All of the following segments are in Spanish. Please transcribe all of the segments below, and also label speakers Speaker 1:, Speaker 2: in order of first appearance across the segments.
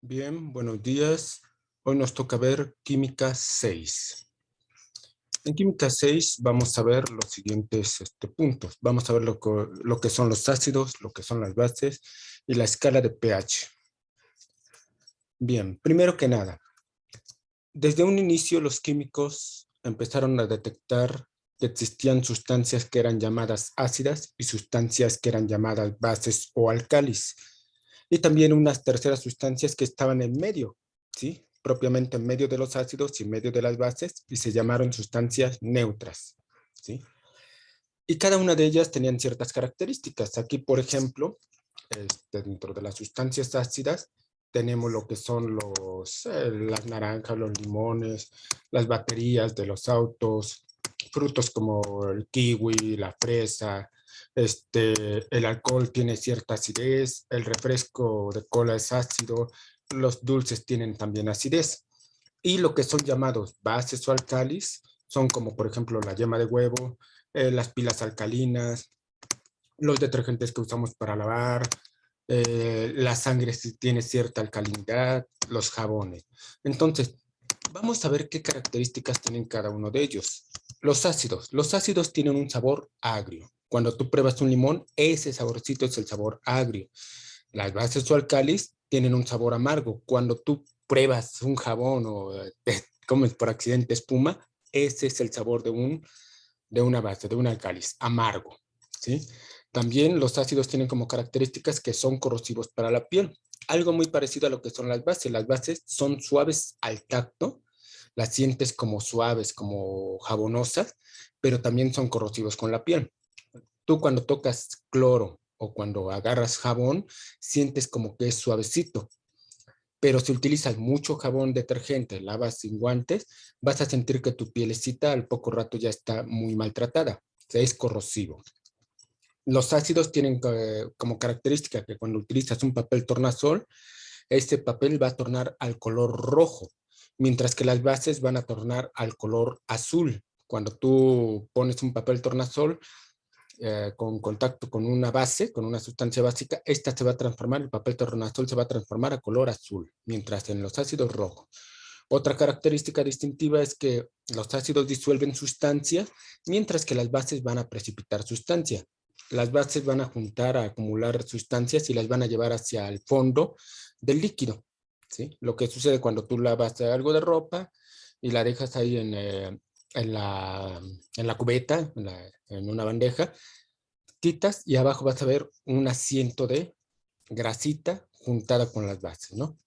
Speaker 1: Bien, buenos días. Hoy nos toca ver Química 6. En Química 6 vamos a ver los siguientes puntos. Vamos a ver lo que son los ácidos, lo que son las bases y la escala de pH. Bien, primero que nada, desde un inicio los químicos empezaron a detectar que existían sustancias que eran llamadas ácidas y sustancias que eran llamadas bases o álcalis. Y también unas terceras sustancias que estaban en medio, ¿sí? Propiamente en medio de los ácidos y en medio de las bases, y se llamaron sustancias neutras, ¿sí? Y cada una de ellas tenían ciertas características. Aquí, por ejemplo, dentro de las sustancias ácidas, tenemos lo que son las naranjas, los limones, las baterías de los autos, frutos como el kiwi, la fresa, el alcohol tiene cierta acidez, el refresco de cola es ácido, los dulces tienen también acidez. Y lo que son llamados bases o álcalis son como por ejemplo la yema de huevo, las pilas alcalinas, los detergentes que usamos para lavar, la sangre si tiene cierta alcalinidad, los jabones. Entonces, vamos a ver qué características tienen cada uno de ellos. Los ácidos tienen un sabor agrio. Cuando tú pruebas un limón, ese saborcito es el sabor agrio. Las bases o álcalis tienen un sabor amargo. Cuando tú pruebas un jabón o te comes por accidente espuma, ese es el sabor de una base, de un álcalis, amargo, ¿sí? También los ácidos tienen como características que son corrosivos para la piel. Algo muy parecido a lo que son las bases. Las bases son suaves al tacto, las sientes como suaves, como jabonosas, pero también son corrosivos con la piel. Tú cuando tocas cloro o cuando agarras jabón, sientes como que es suavecito, pero si utilizas mucho jabón detergente, lavas sin guantes, vas a sentir que tu pielecita al poco rato ya está muy maltratada, o sea, es corrosivo. Los ácidos tienen como característica que cuando utilizas un papel tornasol, este papel va a tornar al color rojo, mientras que las bases van a tornar al color azul. Cuando tú pones un papel tornasol, con contacto con una base, con una sustancia básica, esta se va a transformar, el papel tornasol se va a transformar a color azul, mientras en los ácidos rojos. Otra característica distintiva es que los ácidos disuelven sustancia, mientras que las bases van a precipitar sustancia. Las bases van a juntar, a acumular sustancias y las van a llevar hacia el fondo del líquido, ¿sí? Lo que sucede cuando tú lavas algo de ropa y la dejas ahí en la cubeta, en una bandeja, quitas y abajo vas a ver un asiento de grasita juntada con las bases, ¿no?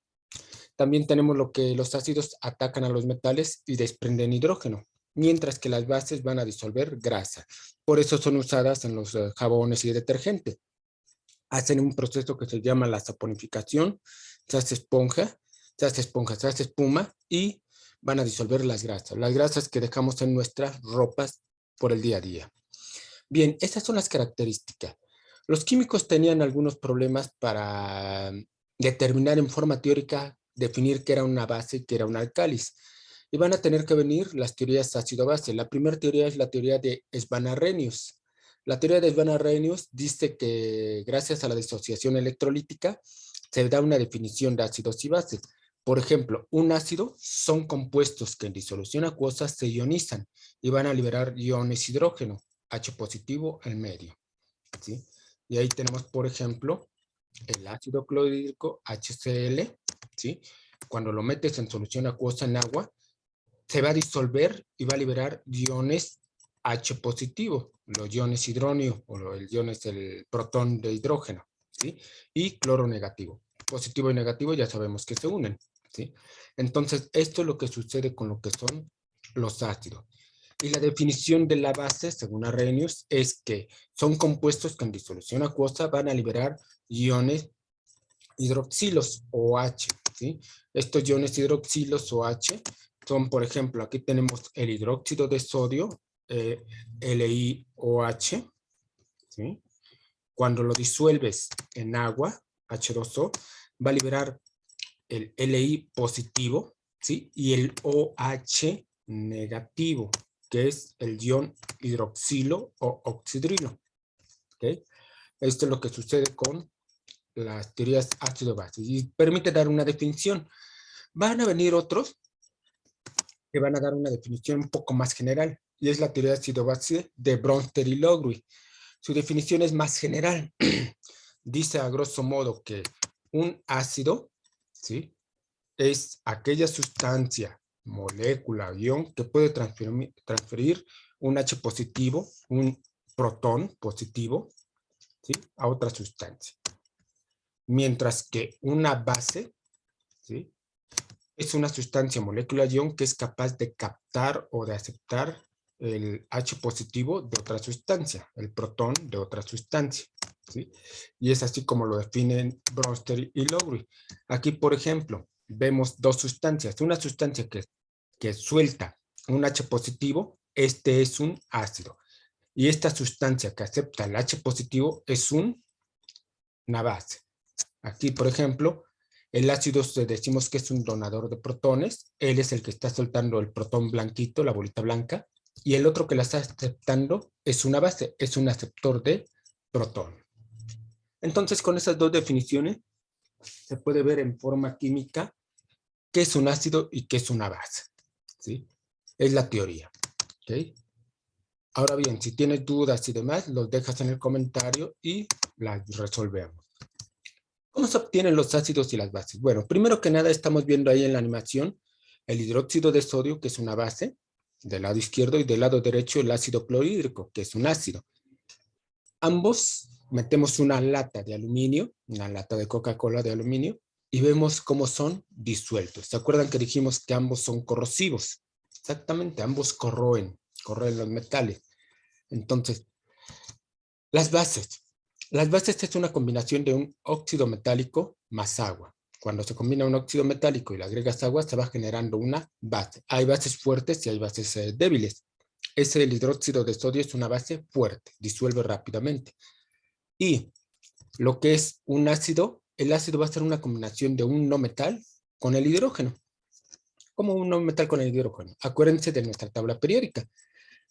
Speaker 1: También tenemos lo que los ácidos atacan a los metales y desprenden hidrógeno, mientras que las bases van a disolver grasa. Por eso son usadas en los jabones y detergentes. Hacen un proceso que se llama la saponificación, se hace esponja, se hace espuma y van a disolver las grasas que dejamos en nuestras ropas por el día a día. Bien, esas son las características. Los químicos tenían algunos problemas para determinar en forma teórica, definir qué era una base y qué era un álcalis. Y van a tener que venir las teorías ácido-base. La primera teoría es la teoría de Svane-Arrhenius. La teoría de Svane-Arrhenius dice que gracias a la disociación electrolítica se da una definición de ácidos y bases. Por ejemplo, un ácido son compuestos que en disolución acuosa se ionizan y van a liberar iones hidrógeno. H positivo al medio, ¿sí? Y ahí tenemos, por ejemplo, el ácido clorhídrico HCl, ¿sí? Cuando lo metes en solución acuosa en agua, se va a disolver y va a liberar iones H positivo, los iones hidróneo, o el ion es el protón de hidrógeno, ¿sí? Y cloro negativo. Positivo y negativo ya sabemos que se unen, ¿sí? Entonces, esto es lo que sucede con lo que son los ácidos. Y la definición de la base, según Arrhenius, es que son compuestos que en disolución acuosa van a liberar iones hidroxilos o H, ¿sí? Estos iones hidroxilos o H son, por ejemplo, aquí tenemos el hidróxido de sodio, LiOH, ¿sí? Cuando lo disuelves en agua, H2O, va a liberar el Li positivo, ¿sí? Y el OH negativo, que es el ion hidroxilo o oxidrilo, ¿ok? Esto es lo que sucede con las teorías ácido-base y permite dar una definición. Van a venir otros que van a dar una definición un poco más general, y es la teoría ácido-base de Bronsted y Lowry. Su definición es más general. Dice a grosso modo que un ácido, ¿sí?, es aquella sustancia, molécula, ion que puede transferir un H positivo, un protón positivo, ¿sí?, a otra sustancia. Mientras que una base, ¿sí?, es una sustancia, molécula, ion que es capaz de captar o de aceptar el H positivo de otra sustancia, el protón de otra sustancia, ¿sí? Y es así como lo definen Bronsted y Lowry. Aquí, por ejemplo, vemos dos sustancias. Una sustancia que suelta un H positivo, este es un ácido. Y esta sustancia que acepta el H positivo es una base. Aquí, por ejemplo, el ácido decimos que es un donador de protones. Él es el que está soltando el protón blanquito, la bolita blanca. Y el otro que la está aceptando es una base, es un aceptor de protón. Entonces, con esas dos definiciones, se puede ver en forma química qué es un ácido y qué es una base, ¿sí? Es la teoría, ¿ok? Ahora bien, si tienes dudas y demás, los dejas en el comentario y las resolvemos. ¿Cómo se obtienen los ácidos y las bases? Bueno, primero que nada estamos viendo ahí en la animación el hidróxido de sodio, que es una base, del lado izquierdo, y del lado derecho el ácido clorhídrico, que es un ácido. Ambos metemos una lata de aluminio, una lata de Coca-Cola de aluminio, y vemos cómo son disueltos. ¿Se acuerdan que dijimos que ambos son corrosivos? Exactamente, ambos corroen los metales. Entonces, las bases. Las bases es una combinación de un óxido metálico más agua. Cuando se combina un óxido metálico y le agregas agua, se va generando una base. Hay bases fuertes y hay bases débiles. El hidróxido de sodio es una base fuerte, disuelve rápidamente. Y lo que es un ácido, el ácido va a ser una combinación de un no metal con el hidrógeno. ¿Cómo un no metal con el hidrógeno? Acuérdense de nuestra tabla periódica.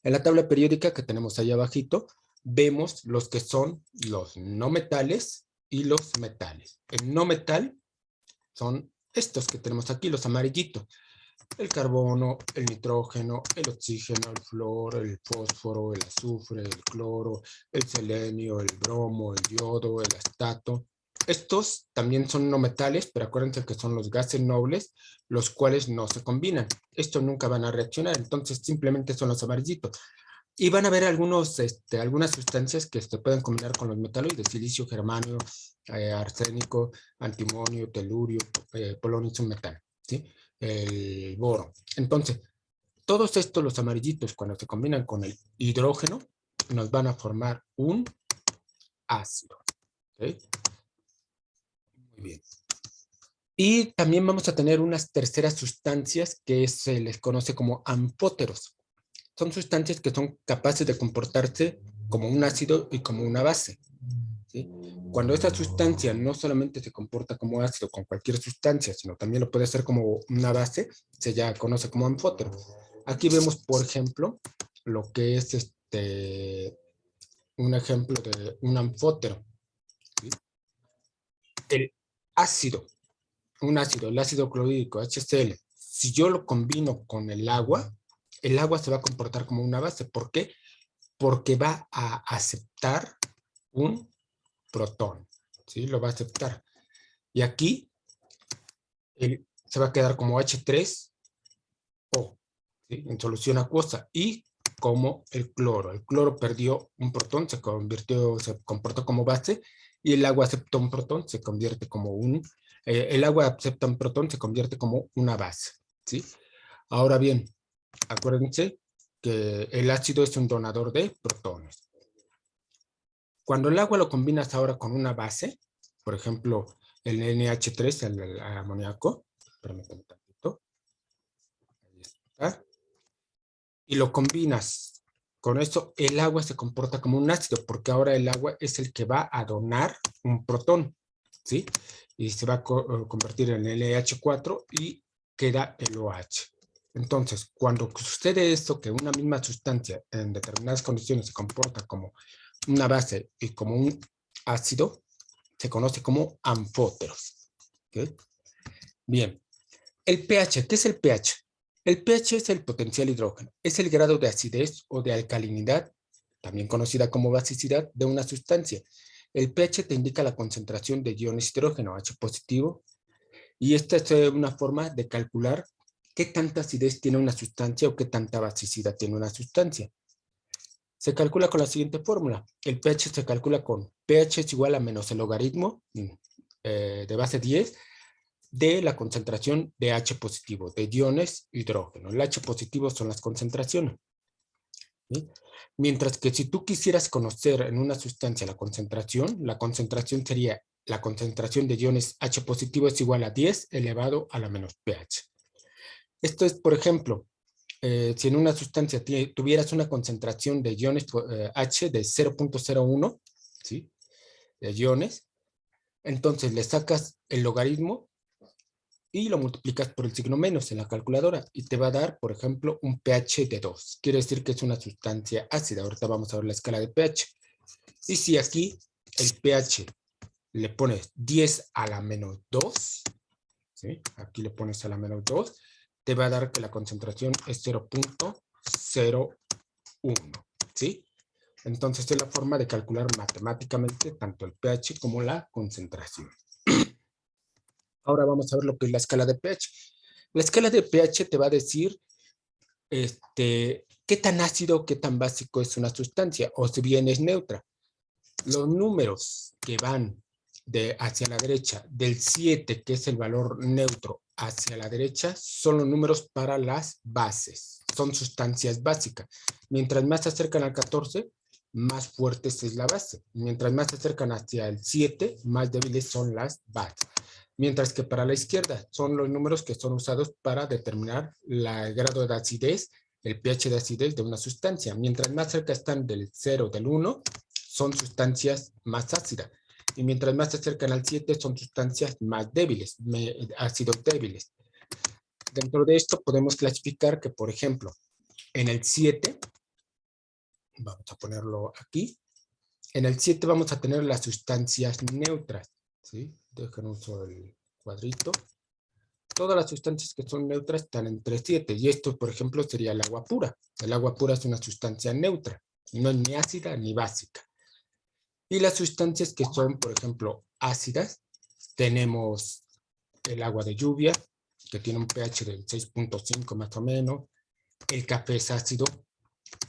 Speaker 1: En la tabla periódica que tenemos ahí abajito, vemos los que son los no metales y los metales. El no metal son estos que tenemos aquí, los amarillitos. El carbono, el nitrógeno, el oxígeno, el flúor, el fósforo, el azufre, el cloro, el selenio, el bromo, el yodo, el astato. Estos también son no metales, pero acuérdense que son los gases nobles, los cuales no se combinan. Estos nunca van a reaccionar, entonces simplemente son los amarillitos. Y van a haber algunas sustancias que se pueden combinar con los metaloides: silicio, germanio, arsénico, antimonio, telurio, polonio, un metal, ¿sí? El boro. Entonces, todos estos, los amarillitos, cuando se combinan con el hidrógeno, nos van a formar un ácido, ¿okay? Muy bien. Y también vamos a tener unas terceras sustancias que se les conoce como anfóteros. Son sustancias que son capaces de comportarse como un ácido y como una base, ¿sí? Cuando esa sustancia no solamente se comporta como ácido con cualquier sustancia, sino también lo puede hacer como una base, se ya conoce como anfótero. Aquí vemos, por ejemplo, lo que es un ejemplo de un anfótero, ¿sí? El ácido, el ácido clorhídrico, HCl, si yo lo combino con el agua se va a comportar como una base. ¿Por qué? Porque va a aceptar un protón, ¿sí? Lo va a aceptar. Y aquí se va a quedar como H3O, ¿sí? En solución acuosa. Y como el cloro. El cloro perdió un protón, se comportó como base, y el agua aceptó un protón, se convierte como el agua acepta un protón, se convierte como una base, ¿sí? Ahora bien, acuérdense que el ácido es un donador de protones. Cuando el agua lo combinas ahora con una base, por ejemplo, el NH3, el amoníaco, permítame tantito, ahí está, y lo combinas con eso, el agua se comporta como un ácido, porque ahora el agua es el que va a donar un protón, ¿sí? Y se va a convertir en LH4 y queda el OH. Entonces, cuando sucede esto, que una misma sustancia en determinadas condiciones se comporta como una base y como un ácido, se conoce como anfóteros. ¿Okay? Bien, el pH, ¿qué es el pH? El pH es el potencial hidrógeno, es el grado de acidez o de alcalinidad, también conocida como basicidad, de una sustancia. El pH te indica la concentración de iones hidrógeno, H positivo, y esta es una forma de calcular qué tanta acidez tiene una sustancia o qué tanta basicidad tiene una sustancia. Se calcula con la siguiente fórmula. El pH se calcula con pH es igual a menos el logaritmo de base 10 de la concentración de H positivo, de iones hidrógeno. El H positivo son las concentraciones. ¿Sí? Mientras que si tú quisieras conocer en una sustancia la concentración sería la concentración de iones H positivo es igual a 10 elevado a la menos pH. Esto es, por ejemplo, si en una sustancia tuvieras una concentración de iones H de 0.01, ¿sí? De iones, entonces le sacas el logaritmo y lo multiplicas por el signo menos en la calculadora y te va a dar, por ejemplo, un pH de 2. Quiere decir que es una sustancia ácida. Ahorita vamos a ver la escala de pH. Y si aquí el pH le pones 10 a la menos 2, ¿sí? Aquí le pones a la menos 2, te va a dar que la concentración es 0.01, ¿sí? Entonces es la forma de calcular matemáticamente tanto el pH como la concentración. Ahora vamos a ver lo que es la escala de pH. La escala de pH te va a decir qué tan ácido, qué tan básico es una sustancia, o si bien es neutra. Los números que van hacia la derecha, del 7, que es el valor neutro, hacia la derecha, son los números para las bases. Son sustancias básicas. Mientras más se acercan al 14, más fuertes es la base. Mientras más se acercan hacia el 7, más débiles son las bases. Mientras que para la izquierda son los números que son usados para determinar el grado de acidez, el pH de acidez de una sustancia. Mientras más cerca están del 0, del 1, son sustancias más ácidas. Y mientras más se acercan al 7, son sustancias más débiles, ácidos débiles. Dentro de esto podemos clasificar que, por ejemplo, en el 7, vamos a ponerlo aquí, en el 7 vamos a tener las sustancias neutras, ¿sí? Dejen uso el cuadrito. Todas las sustancias que son neutras están entre 7, y esto, por ejemplo, sería el agua pura. El agua pura es una sustancia neutra, no es ni ácida ni básica. Y las sustancias que son, por ejemplo, ácidas, tenemos el agua de lluvia, que tiene un pH de 6.5 más o menos. El café es ácido.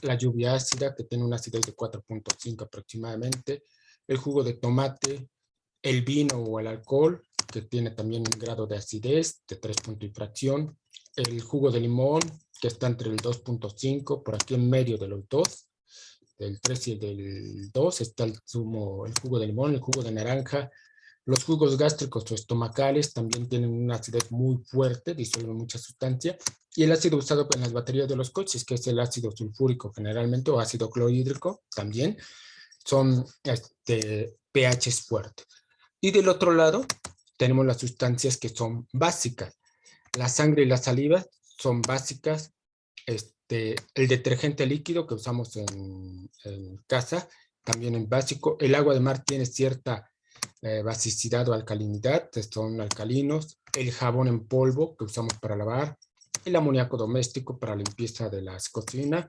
Speaker 1: La lluvia ácida, que tiene una acidez de 4.5 aproximadamente. El jugo de tomate, el vino o el alcohol, que tiene también un grado de acidez de 3 puntos y fracción. El jugo de limón, que está entre el 2.5, por aquí en medio de los dos. Del 3 y del 2 está el jugo de limón, el jugo de naranja. Los jugos gástricos o estomacales también tienen una acidez muy fuerte, disuelven mucha sustancia. Y el ácido usado en las baterías de los coches, que es el ácido sulfúrico generalmente, o ácido clorhídrico también, son pHs fuertes. Y del otro lado tenemos las sustancias que son básicas. La sangre y la saliva son básicas. El detergente líquido que usamos en casa también es básico. El agua de mar tiene cierta basicidad o alcalinidad, son alcalinos. El jabón en polvo que usamos para lavar. El amoníaco doméstico para limpieza de las cocinas.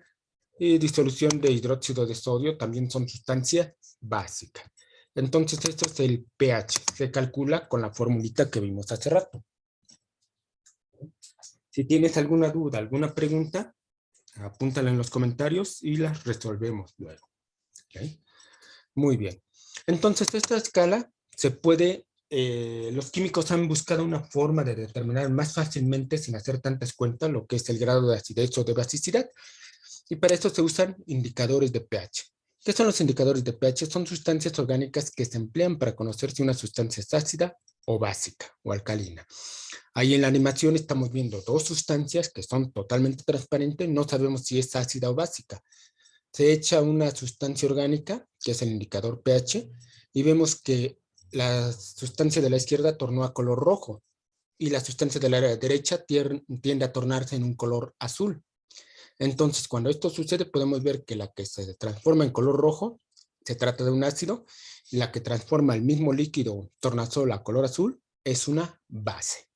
Speaker 1: Y disolución de hidróxido de sodio también son sustancias básicas. Entonces, esto es el pH. Se calcula con la formulita que vimos hace rato. Si tienes alguna duda, alguna pregunta, apúntala en los comentarios y las resolvemos luego. ¿Okay? Muy bien. Entonces, esta escala se puede, los químicos han buscado una forma de determinar más fácilmente, sin hacer tantas cuentas, lo que es el grado de acidez o de basicidad. Y para esto se usan indicadores de pH. ¿Qué son los indicadores de pH? Son sustancias orgánicas que se emplean para conocer si una sustancia es ácida o básica o alcalina. Ahí en la animación estamos viendo dos sustancias que son totalmente transparentes, no sabemos si es ácida o básica. Se echa una sustancia orgánica, que es el indicador pH, y vemos que la sustancia de la izquierda tornó a color rojo y la sustancia de la derecha tiende a tornarse en un color azul. Entonces, cuando esto sucede, podemos ver que la que se transforma en color rojo se trata de un ácido la que transforma el mismo líquido tornasol a color azul, es una base,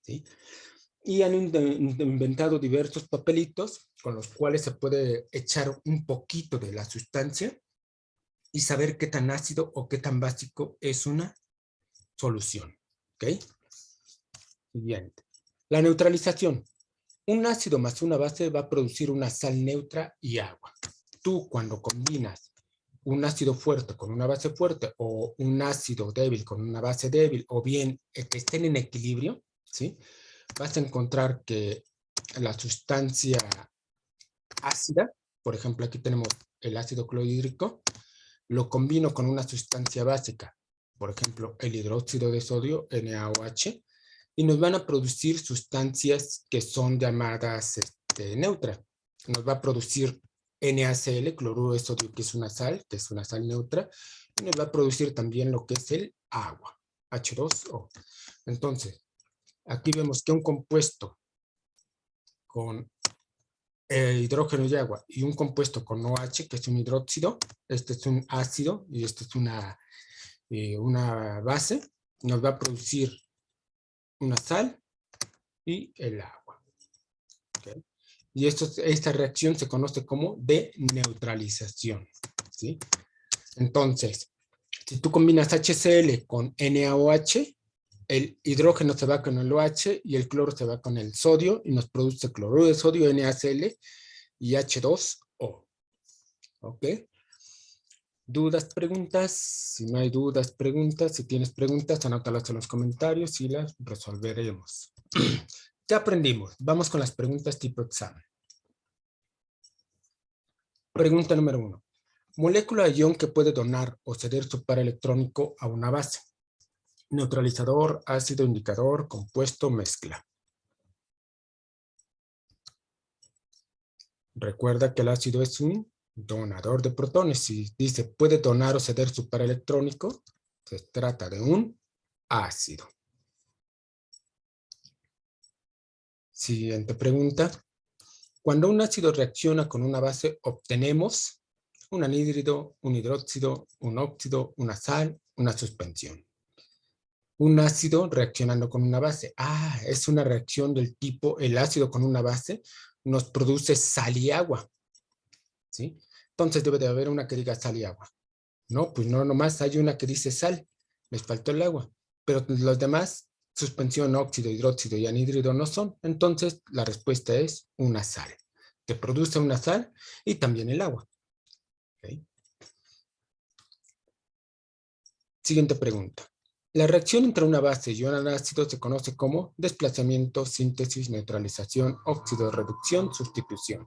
Speaker 1: ¿sí? Y han inventado diversos papelitos con los cuales se puede echar un poquito de la sustancia y saber qué tan ácido o qué tan básico es una solución. ¿Ok? Siguiente. La neutralización. Un ácido más una base va a producir una sal neutra y agua. Tú, cuando combinas un ácido fuerte con una base fuerte o un ácido débil con una base débil, o bien que estén en equilibrio, ¿sí? Vas a encontrar que la sustancia ácida, por ejemplo, aquí tenemos el ácido clorhídrico, lo combino con una sustancia básica, por ejemplo, el hidróxido de sodio, NaOH, y nos van a producir sustancias que son llamadas neutras. Nos va a producir NaCl, cloruro de sodio, que es una sal neutra, y nos va a producir también lo que es el agua, H2O. Entonces, aquí vemos que un compuesto con hidrógeno y agua y un compuesto con OH, que es un hidróxido, este es un ácido y este es una base, nos va a producir una sal y el agua. ¿Okay? Y esta reacción se conoce como de neutralización, ¿sí? Entonces, si tú combinas HCl con NaOH, el hidrógeno se va con el OH y el cloro se va con el sodio y nos produce cloruro de sodio, NaCl y H2O. ¿Ok? ¿Dudas, preguntas? Si no hay dudas, preguntas. Si tienes preguntas, anótalas en los comentarios y las resolveremos. ¿Qué aprendimos? Vamos con las preguntas tipo examen. Pregunta número 1. Molécula de ion que puede donar o ceder su par electrónico a una base. Neutralizador, ácido, indicador, compuesto, mezcla. Recuerda que el ácido es un donador de protones. Si dice puede donar o ceder su par electrónico, se trata de un ácido. Siguiente pregunta. Cuando un ácido reacciona con una base, obtenemos un anhídrido, un hidróxido, un óxido, una sal, una suspensión. Un ácido reaccionando con una base. Es una reacción del tipo, el ácido con una base nos produce sal y agua. ¿Sí? Entonces debe de haber una que diga sal y agua. No, pues no, nomás hay una que dice sal. Les faltó el agua. Pero los demás, suspensión, óxido, hidróxido y anhídrido no son. Entonces la respuesta es una sal. Que produce una sal y también el agua. ¿Okay? Siguiente pregunta. La reacción entre una base y un ácido se conoce como desplazamiento, síntesis, neutralización, óxido, reducción, sustitución.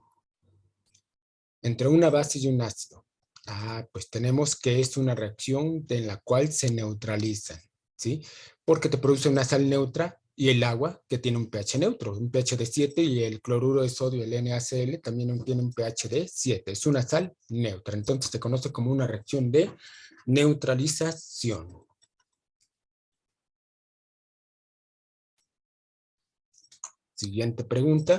Speaker 1: Entre una base y un ácido. Pues tenemos que es una reacción en la cual se neutralizan, ¿sí? Porque te produce una sal neutra y el agua que tiene un pH neutro, un pH de 7, y el cloruro de sodio, el NaCl, también tiene un pH de 7. Es una sal neutra. Entonces se conoce como una reacción de neutralización. Siguiente pregunta.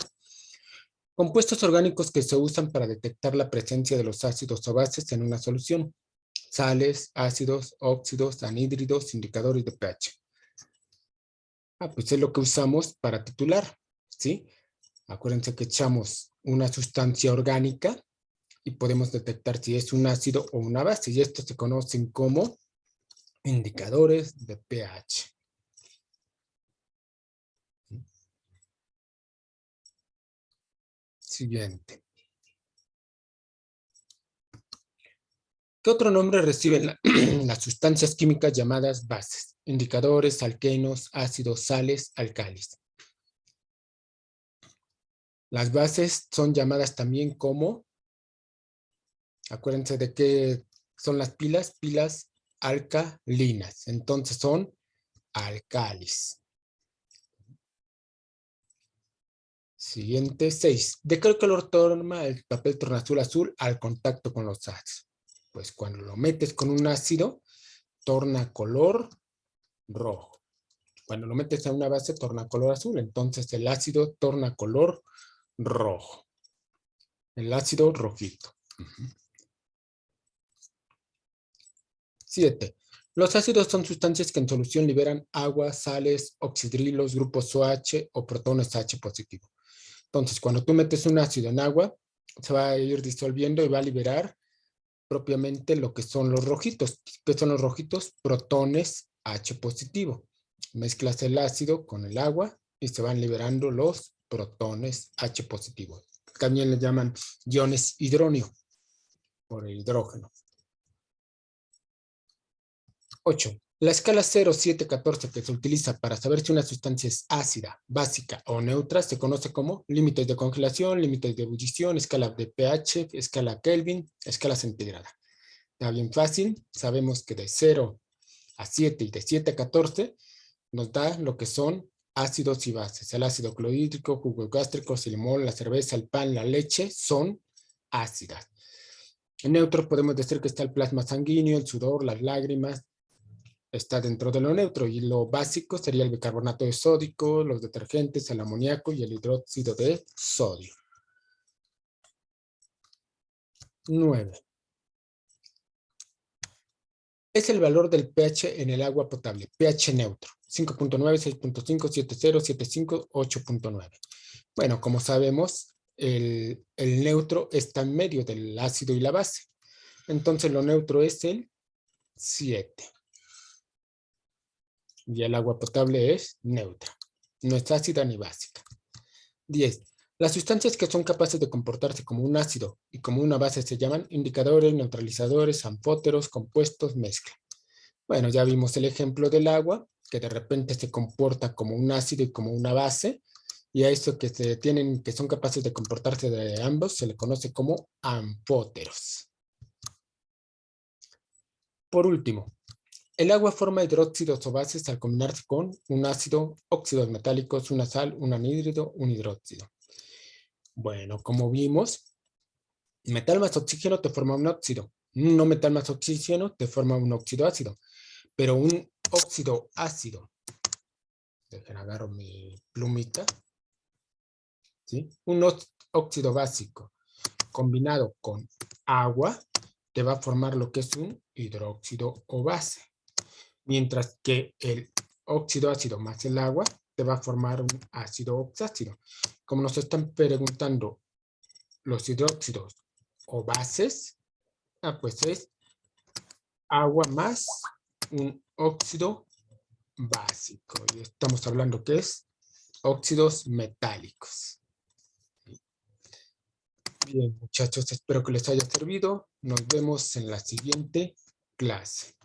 Speaker 1: Compuestos orgánicos que se usan para detectar la presencia de los ácidos o bases en una solución. Sales, ácidos, óxidos, anhídridos, indicadores de pH. Pues es lo que usamos para titular, ¿sí? Acuérdense que echamos una sustancia orgánica y podemos detectar si es un ácido o una base, y estos se conocen como indicadores de pH. Siguiente. ¿Qué otro nombre reciben las sustancias químicas llamadas bases? Indicadores, alquenos, ácidos, sales, álcalis. Las bases son llamadas también como, acuérdense de qué son las pilas alcalinas. Entonces son alcalis. Siguiente, 6. ¿De qué color toma el papel tornasol azul al contacto con los ácidos? Pues cuando lo metes con un ácido, torna color rojo. Cuando lo metes a una base, torna color azul. Entonces el ácido torna color rojo. El ácido rojito. 7. Los ácidos son sustancias que en solución liberan agua, sales, oxidrilos, grupos OH o protones H positivo. Entonces, cuando tú metes un ácido en agua, se va a ir disolviendo y va a liberar propiamente lo que son los rojitos. ¿Qué son los rojitos? Protones H positivo. Mezclas el ácido con el agua y se van liberando los protones H positivo. También le llaman iones hidróneo por el hidrógeno. 8. La escala 0, 7, 14 que se utiliza para saber si una sustancia es ácida, básica o neutra se conoce como límites de congelación, límites de ebullición, escala de pH, escala Kelvin, escala centígrada. Está bien fácil, sabemos que de 0 a 7 y de 7 a 14 nos da lo que son ácidos y bases. El ácido clorhídrico, jugo gástrico, el limón, la cerveza, el pan, la leche son ácidas. En neutros podemos decir que está el plasma sanguíneo, el sudor, las lágrimas, está dentro de lo neutro, y lo básico sería el bicarbonato de sódico, los detergentes, el amoníaco y el hidróxido de sodio. 9. Es el valor del pH en el agua potable, pH neutro, 5.9, 6.5, 7.0, 7.5, 8.9. Bueno, como sabemos, el neutro está en medio del ácido y la base. Entonces lo neutro es el 7. Y el agua potable es neutra. No es ácida ni básica. 10. Las sustancias que son capaces de comportarse como un ácido y como una base se llaman indicadores, neutralizadores, anfóteros, compuestos, mezcla. Bueno, ya vimos el ejemplo del agua, que de repente se comporta como un ácido y como una base, y a eso que son capaces de comportarse de ambos, se le conoce como anfóteros. Por último, el agua forma hidróxidos o bases al combinarse con un ácido, óxidos metálicos, una sal, un anhídrido, un hidróxido. Bueno, como vimos, metal más oxígeno te forma un óxido. Un no metal más oxígeno te forma un óxido ácido. Pero un óxido ácido, dejen agarro mi plumita, ¿sí? Un óxido básico combinado con agua te va a formar lo que es un hidróxido o base. Mientras que el óxido ácido más el agua te va a formar un ácido oxácido. Como nos están preguntando los hidróxidos o bases, pues es agua más un óxido básico. Y estamos hablando que es óxidos metálicos. Bien, muchachos, espero que les haya servido. Nos vemos en la siguiente clase.